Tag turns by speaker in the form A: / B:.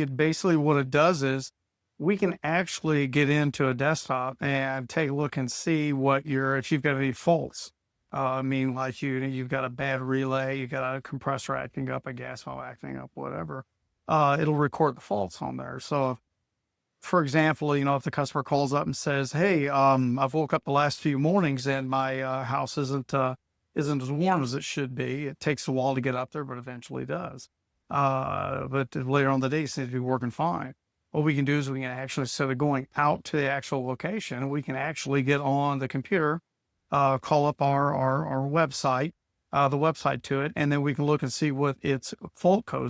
A: It basically what it does is we can actually get into a desktop and take a look and see if you've got any faults. I mean, like you've got a bad relay, you got a compressor acting up, a gas valve acting up, whatever. It'll record the faults on there. So, for example, if the customer calls up and says, "Hey, I've woke up the last few mornings and my house isn't as warm as it should be. It takes a while to get up there, but eventually does. But later on in the day, it seems to be working fine." What we can do is we can actually, instead of going out to the actual location, we can actually get on the computer, call up our website, the website to it, and then we can look and see what its fault codes